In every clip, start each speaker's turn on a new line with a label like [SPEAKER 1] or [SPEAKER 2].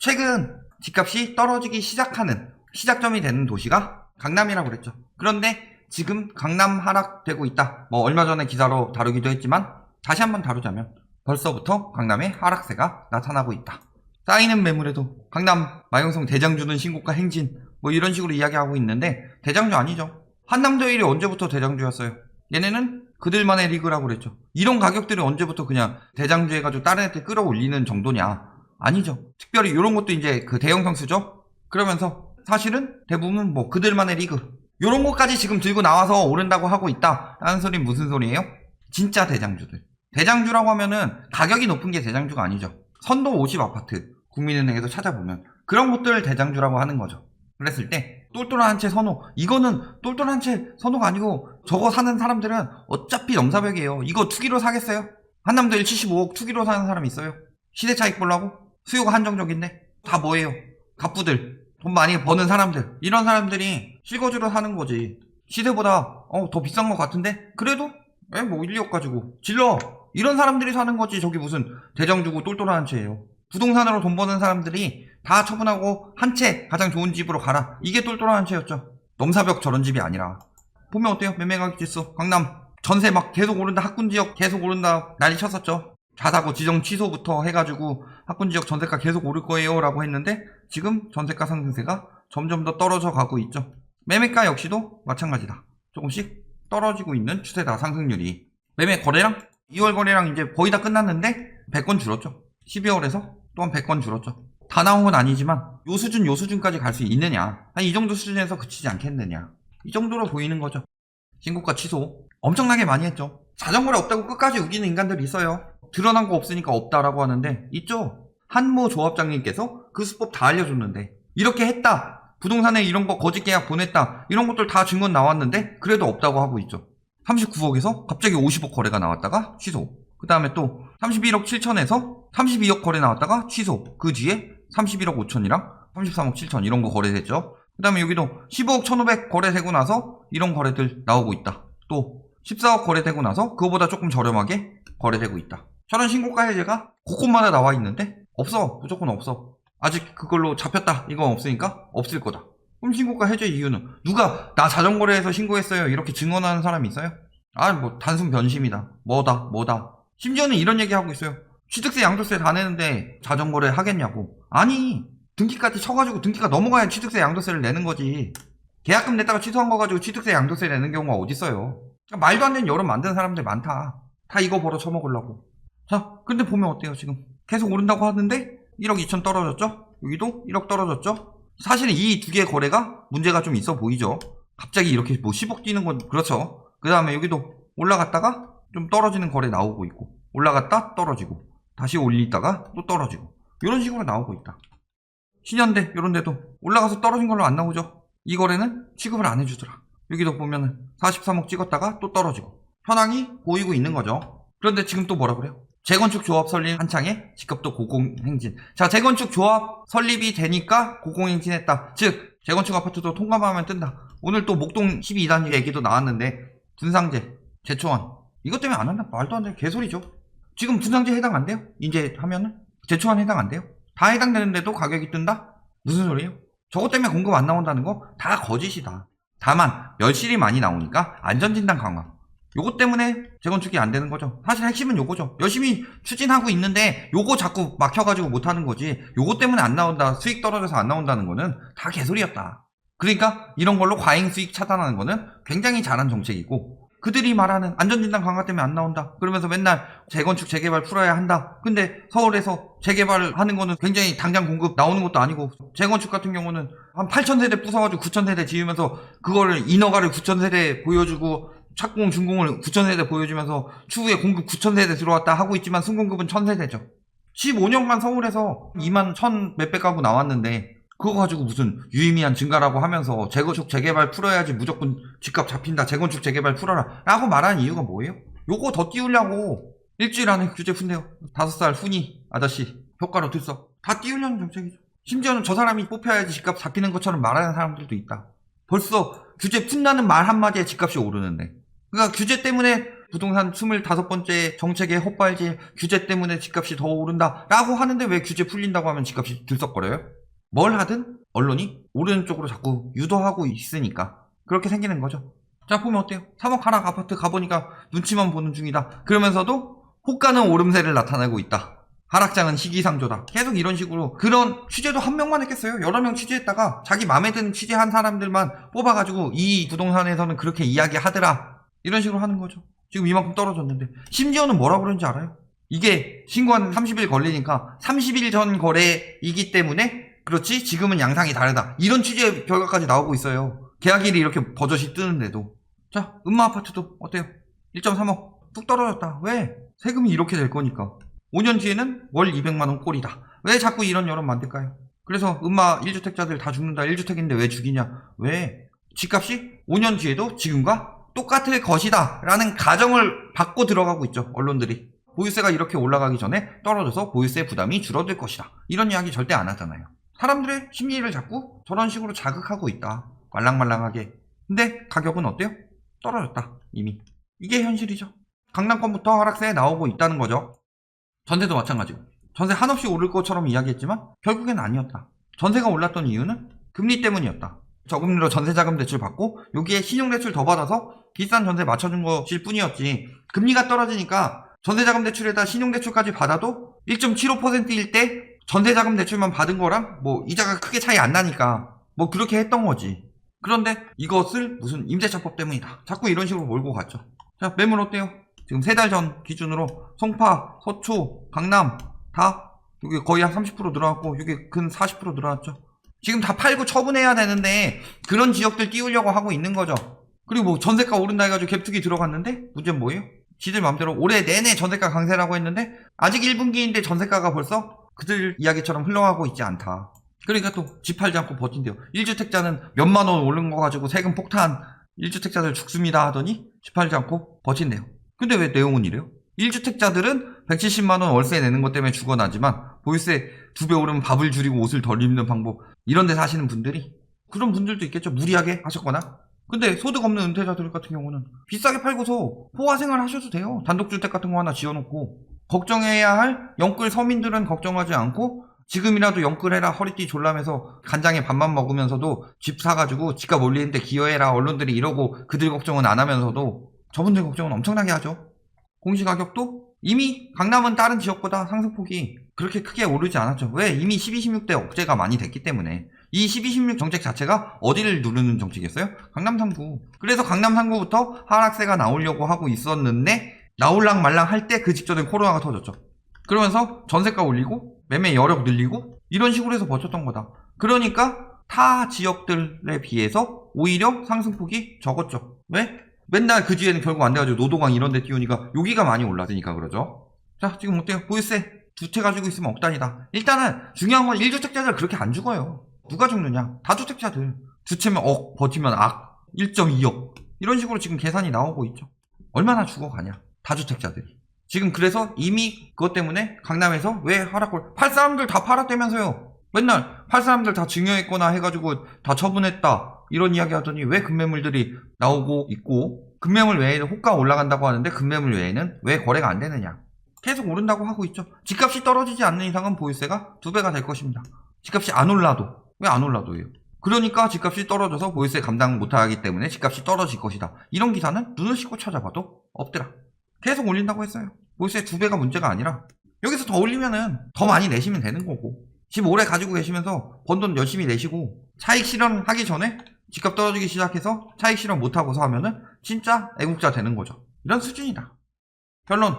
[SPEAKER 1] 최근 집값이 떨어지기 시작하는 시작점이 되는 도시가 강남이라고 그랬죠. 그런데 지금 강남 하락되고 있다. 얼마 전에 기사로 다루기도 했지만 다시 한번 다루자면 벌써부터 강남에 하락세가 나타나고 있다. 쌓이는 매물에도 강남 마용성 대장주는 신고가 행진 이런 식으로 이야기하고 있는데 대장주 아니죠. 한남대일이 언제부터 대장주였어요? 얘네는 그들만의 리그라고 그랬죠. 이런 가격들이 언제부터 그냥 대장주 해가지고 다른 애들 끌어올리는 정도냐? 아니죠. 특별히 이런 것도 이제 그 대형 평수죠. 그러면서 사실은 대부분 그들만의 리그 이런 것까지 지금 들고 나와서 오른다고 하고 있다 라는 소리는 무슨 소리예요? 진짜 대장주들. 대장주라고 하면은 가격이 높은 게 대장주가 아니죠. 선도 50 아파트 국민은행에서 찾아보면 그런 것들 대장주라고 하는 거죠. 그랬을 때 똘똘한 한 채 선호, 이거는 똘똘한 한 채 선호가 아니고 저거 사는 사람들은 어차피 넘사벽이에요. 이거 투기로 사겠어요? 한남대일 75억 투기로 사는 사람 있어요? 시대 차익 보려고? 수요가 한정적인데 다 뭐예요? 갑부들, 돈 많이 버는 사람들, 이런 사람들이 실거주로 사는 거지. 시세보다 더 비싼 것 같은데 그래도 1, 2억 가지고 질러, 이런 사람들이 사는 거지. 저기 무슨 대장주고 똘똘한 한 채예요. 부동산으로 돈 버는 사람들이 다 처분하고 한 채 가장 좋은 집으로 가라, 이게 똘똘한 한 채였죠. 넘사벽 저런 집이 아니라. 보면 어때요? 매매가격 지수 강남 전세 막 계속 오른다, 학군지역 계속 오른다 난리 쳤었죠. 자사고 지정 취소부터 해가지고 학군지역 전세가 계속 오를 거예요 라고 했는데 지금 전세가 상승세가 점점 더 떨어져 가고 있죠. 매매가 역시도 마찬가지다. 조금씩 떨어지고 있는 추세다. 상승률이. 매매 거래량 2월 거래량 이제 거의 다 끝났는데 100건 줄었죠. 12월에서 또한 100건 줄었죠. 다 나온 건 아니지만 요 수준까지 갈 수 있느냐, 한 이 정도 수준에서 그치지 않겠느냐, 이 정도로 보이는 거죠. 신고가 취소 엄청나게 많이 했죠. 자전거래 없다고 끝까지 우기는 인간들이 있어요. 드러난 거 없으니까 없다라고 하는데 있죠. 한모 조합장님께서 그 수법 다 알려줬는데 이렇게 했다, 부동산에 이런 거 거짓 계약 보냈다, 이런 것들 다 증거 나왔는데 그래도 없다고 하고 있죠. 39억에서 갑자기 50억 거래가 나왔다가 취소, 그 다음에 또 31억 7천에서 32억 거래 나왔다가 취소, 그 뒤에 31억 5천이랑 33억 7천 이런 거 거래됐죠. 그 다음에 여기도 15억 1,500 거래되고 나서 이런 거래들 나오고 있다. 또 14억 거래되고 나서 그거보다 조금 저렴하게 거래되고 있다. 저런 신고가 해제가 곳곳마다 나와 있는데 없어. 무조건 없어. 아직 그걸로 잡혔다 이건 없으니까 없을 거다. 그럼 신고가 해제 이유는 누가 나 자전거래해서 신고했어요 이렇게 증언하는 사람이 있어요? 단순 변심이다. 뭐다. 심지어는 이런 얘기하고 있어요. 취득세 양도세 다 내는데 자전거래 하겠냐고. 아니, 등기까지 쳐가지고 등기가 넘어가야 취득세 양도세를 내는 거지. 계약금 냈다가 취소한 거 가지고 취득세 양도세 내는 경우가 어딨어요. 그러니까 말도 안 되는 여론 만드는 사람들 많다. 다 이거 벌어 처먹으려고. 자, 근데 보면 어때요 지금. 계속 오른다고 하는데 1억 2천 떨어졌죠? 여기도 1억 떨어졌죠? 사실은 이 두 개의 거래가 문제가 좀 있어 보이죠. 갑자기 이렇게 10억 뛰는 건 그렇죠. 그 다음에 여기도 올라갔다가 좀 떨어지는 거래 나오고 있고, 올라갔다 떨어지고 다시 올리다가 또 떨어지고 이런 식으로 나오고 있다. 신현대 이런 데도 올라가서 떨어진 걸로 안 나오죠. 이 거래는 취급을 안 해주더라. 여기도 보면은 43억 찍었다가 또 떨어지고 현황이 보이고 있는 거죠. 그런데 지금 또 뭐라 그래요? 재건축 조합 설립 한창에 집값도 고공행진. 자, 재건축 조합 설립이 되니까 고공행진했다. 즉 재건축 아파트도 통과하면 뜬다. 오늘 또 목동 12단지 얘기도 나왔는데 분상제, 제초안 이것 때문에 안 한다? 말도 안 돼. 개소리죠. 지금 분상제 해당 안 돼요? 이제 하면은 제초안 해당 안 돼요? 다 해당되는데도 가격이 뜬다? 무슨 소리예요? 저것 때문에 공급 안 나온다는 거 다 거짓이다. 다만 멸실이 많이 나오니까 안전진단 강화, 요거 때문에 재건축이 안 되는 거죠. 사실 핵심은 요거죠. 열심히 추진하고 있는데 요거 자꾸 막혀가지고 못하는 거지, 요거 때문에 안 나온다, 수익 떨어져서 안 나온다는 거는 다 개소리였다. 그러니까 이런 걸로 과잉 수익 차단하는 거는 굉장히 잘한 정책이고, 그들이 말하는 안전진단 강화 때문에 안 나온다 그러면서 맨날 재건축 재개발 풀어야 한다. 근데 서울에서 재개발하는 거는 굉장히 당장 공급 나오는 것도 아니고, 재건축 같은 경우는 한 8,000세대 부숴가지고 9,000세대 지으면서 그거를 인허가를 9,000세대 보여주고 착공 준공을 9,000세대 보여주면서 추후에 공급 9,000세대 들어왔다 하고 있지만 순공급은 1,000세대죠. 15년간 서울에서 2만 1,000 몇백 가구 나왔는데 그거 가지고 무슨 유의미한 증가라고 하면서 재건축 재개발 풀어야지 무조건 집값 잡힌다, 재건축 재개발 풀어라 라고 말하는 이유가 뭐예요? 요거 더 띄우려고 일주일 안에 규제 푼대요. 5살 훈이 아저씨 효과로 들썩 다 띄우려는 정책이죠. 심지어는 저 사람이 뽑혀야지 집값 잡히는 것처럼 말하는 사람들도 있다. 벌써 규제 푼다는 말 한마디에 집값이 오르는데, 그러니까 규제 때문에 부동산 25번째 정책의 헛발질 규제 때문에 집값이 더 오른다 라고 하는데 왜 규제 풀린다고 하면 집값이 들썩거려요? 뭘 하든 언론이 오르는 쪽으로 자꾸 유도하고 있으니까 그렇게 생기는 거죠. 자, 보면 어때요? 3억 하락 아파트 가보니까 눈치만 보는 중이다. 그러면서도 호가는 오름세를 나타내고 있다. 하락장은 시기상조다. 계속 이런 식으로. 그런 취재도 한 명만 했겠어요? 여러 명 취재했다가 자기 맘에 드는 취재한 사람들만 뽑아가지고 이 부동산에서는 그렇게 이야기하더라. 이런 식으로 하는 거죠. 지금 이만큼 떨어졌는데. 심지어는 뭐라고 그러는지 알아요? 이게 신고하는 30일 걸리니까 30일 전 거래이기 때문에 그렇지 지금은 양상이 다르다. 이런 취재 결과까지 나오고 있어요. 계약일이 이렇게 버젓이 뜨는데도. 자, 음마아파트도 어때요? 1.3억 뚝 떨어졌다. 왜? 세금이 이렇게 될 거니까. 5년 뒤에는 월 200만원 꼴이다. 왜 자꾸 이런 여론 만들까요? 그래서 음마 1주택자들 다 죽는다. 1주택인데 왜 죽이냐? 왜? 집값이 5년 뒤에도 지금과 똑같을 것이다 라는 가정을 받고 들어가고 있죠. 언론들이. 보유세가 이렇게 올라가기 전에 떨어져서 보유세 부담이 줄어들 것이다. 이런 이야기 절대 안 하잖아요. 사람들의 심리를 자꾸 저런 식으로 자극하고 있다. 말랑말랑하게. 근데 가격은 어때요? 떨어졌다. 이미. 이게 현실이죠. 강남권부터 하락세에 나오고 있다는 거죠. 전세도 마찬가지고. 전세 한없이 오를 것처럼 이야기했지만 결국엔 아니었다. 전세가 올랐던 이유는 금리 때문이었다. 저금리로 전세자금 대출 받고 여기에 신용대출 더 받아서 비싼 전세 맞춰준 것일 뿐이었지. 금리가 떨어지니까 전세자금 대출에다 신용대출까지 받아도 1.75%일 때 전세자금 대출만 받은 거랑 뭐 이자가 크게 차이 안 나니까 뭐 그렇게 했던 거지. 그런데 이것을 무슨 임대차법 때문이다. 자꾸 이런 식으로 몰고 갔죠. 자, 매물 어때요? 지금 3달 전 기준으로 송파, 서초, 강남 다 여기 거의 한 30% 늘어났고 여기 근 40% 늘어났죠. 지금 다 팔고 처분해야 되는데 그런 지역들 띄우려고 하고 있는 거죠. 그리고 뭐 전세가 오른다 해가지고 갭투기 들어갔는데 문제는 뭐예요? 지들 맘대로 올해 내내 전세가 강세라고 했는데 아직 1분기인데 전세가가 벌써 그들 이야기처럼 흘러가고 있지 않다. 그러니까 또 집 팔지 않고 버틴대요. 1주택자는 몇만원 오른 거 가지고 세금 폭탄 1주택자들 죽습니다 하더니 집 팔지 않고 버틴대요. 근데 왜 내용은 이래요? 1주택자들은 170만원 월세 내는 것 때문에 죽어나지만 보유세 2배 오르면 밥을 줄이고 옷을 덜 입는 방법 이런 데 사시는 분들이 그런 분들도 있겠죠. 무리하게 하셨거나. 근데 소득 없는 은퇴자들 같은 경우는 비싸게 팔고서 포화생활 하셔도 돼요. 단독주택 같은 거 하나 지어놓고. 걱정해야 할 영끌 서민들은 걱정하지 않고 지금이라도 영끌해라 허리띠 졸라매서 간장에 밥만 먹으면서도 집 사가지고 집값 올리는데 기여해라 언론들이 이러고 그들 걱정은 안 하면서도 저분들 걱정은 엄청나게 하죠. 공시가격도 이미 강남은 다른 지역보다 상승폭이 그렇게 크게 오르지 않았죠. 왜? 이미 12, 16대 억제가 많이 됐기 때문에. 이 12, 16 정책 자체가 어디를 누르는 정책이었어요? 강남 3구. 그래서 강남 3구부터 하락세가 나오려고 하고 있었는데 나올랑 말랑 할 때 그 직전에 코로나가 터졌죠. 그러면서 전세가 올리고 매매 여력 늘리고 이런 식으로 해서 버텼던 거다. 그러니까 타 지역들에 비해서 오히려 상승폭이 적었죠. 왜? 맨날 그 뒤에는 결국 안 돼가지고 노도강 이런 데 띄우니까 여기가 많이 올랐으니까 그러죠. 자, 지금 어때요? 보유세 두 채 가지고 있으면 억단이다. 일단은 중요한 건 1주택자들 그렇게 안 죽어요. 누가 죽느냐? 다주택자들. 두 채면 억, 버티면 악. 1.2억. 이런 식으로 지금 계산이 나오고 있죠. 얼마나 죽어가냐? 다주택자들이. 지금 그래서 이미 그것 때문에 강남에서 왜 하락을 팔 사람들 다 팔았다면서요. 맨날 팔 사람들 다 증여했거나 해가지고 다 처분했다 이런 이야기 하더니 왜 급매물들이 나오고 있고 급매물 외에는 호가 올라간다고 하는데 급매물 외에는 왜 거래가 안 되느냐. 계속 오른다고 하고 있죠. 집값이 떨어지지 않는 이상은 보유세가 2배가 될 것입니다. 집값이 안 올라도. 왜 안 올라도예요? 그러니까 집값이 떨어져서 보유세 감당 못하기 때문에 집값이 떨어질 것이다. 이런 기사는 눈을 씻고 찾아봐도 없더라. 계속 올린다고 했어요. 보유세 2배가 문제가 아니라 여기서 더 올리면은 더 많이 내시면 되는 거고 집 오래 가지고 계시면서 번 돈 열심히 내시고 차익 실현하기 전에 집값 떨어지기 시작해서 차익 실현 못하고서 하면은 진짜 애국자 되는 거죠. 이런 수준이다. 결론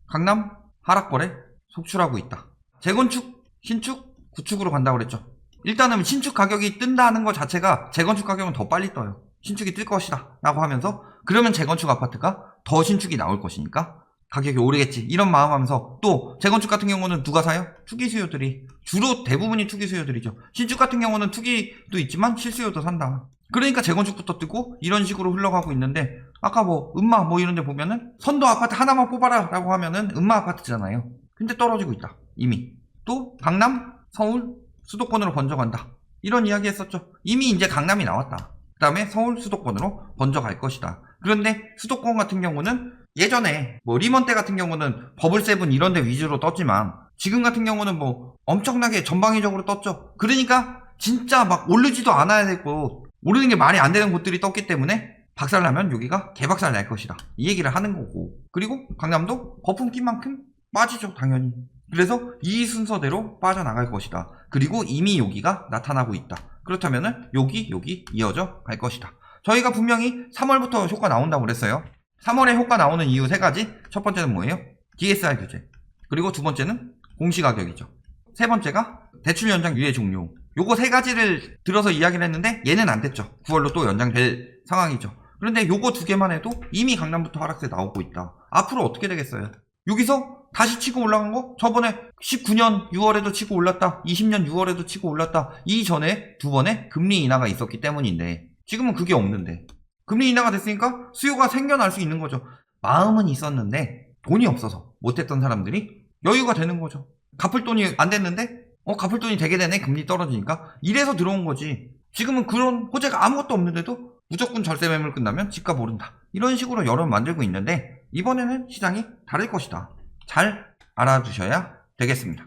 [SPEAKER 1] 강남 하락거래 속출하고 있다. 재건축, 신축, 구축으로 간다고 그랬죠. 일단은 신축 가격이 뜬다는 것 자체가 재건축 가격은 더 빨리 떠요. 신축이 뜰 것이다 라고 하면서 그러면 재건축 아파트가 더 신축이 나올 것이니까 가격이 오르겠지 이런 마음 하면서 또 재건축 같은 경우는 누가 사요? 투기 수요들이. 주로 대부분이 투기 수요들이죠. 신축 같은 경우는 투기도 있지만 실수요도 산다. 그러니까 재건축부터 뜨고 이런 식으로 흘러가고 있는데 아까 뭐 음마 뭐 이런 데 보면은 선도 아파트 하나만 뽑아라 라고 하면은 음마 아파트잖아요. 근데 떨어지고 있다 이미. 또 강남, 서울, 수도권으로 번져간다 이런 이야기 했었죠. 이미 이제 강남이 나왔다. 그 다음에 서울 수도권으로 번져갈 것이다. 그런데 수도권 같은 경우는 예전에 뭐 리먼 때 같은 경우는 버블7 이런 데 위주로 떴지만 지금 같은 경우는 뭐 엄청나게 전방위적으로 떴죠. 그러니까 진짜 막 오르지도 않아야 되고 오르는 게 말이 안 되는 곳들이 떴기 때문에 박살나면 여기가 개박살 날 것이다, 이 얘기를 하는 거고, 그리고 강남도 거품 낀 만큼 빠지죠, 당연히. 그래서 이 순서대로 빠져나갈 것이다. 그리고 이미 여기가 나타나고 있다. 그렇다면은 여기 이어져 갈 것이다. 저희가 분명히 3월부터 효과 나온다고 그랬어요. 3월에 효과 나오는 이유 3가지. 첫 번째는 뭐예요? DSR 규제. 그리고 두 번째는 공시가격이죠. 세 번째가 대출 연장 유예 종료. 요거 3가지를 들어서 이야기를 했는데 얘는 안 됐죠. 9월로 또 연장될 상황이죠. 그런데 요거 2개만 해도 이미 강남부터 하락세 나오고 있다. 앞으로 어떻게 되겠어요? 여기서 다시 치고 올라간 거? 저번에 19년 6월에도 치고 올랐다. 20년 6월에도 치고 올랐다. 이전에 2번의 금리 인하가 있었기 때문인데 지금은 그게 없는데 금리 인하가 됐으니까 수요가 생겨날 수 있는 거죠. 마음은 있었는데 돈이 없어서 못했던 사람들이 여유가 되는 거죠. 갚을 돈이 안 됐는데 갚을 돈이 되게 되네, 금리 떨어지니까. 이래서 들어온 거지. 지금은 그런 호재가 아무것도 없는데도 무조건 절세 매물 끝나면 집값 오른다, 이런 식으로 여론 만들고 있는데 이번에는 시장이 다를 것이다. 잘 알아두셔야 되겠습니다.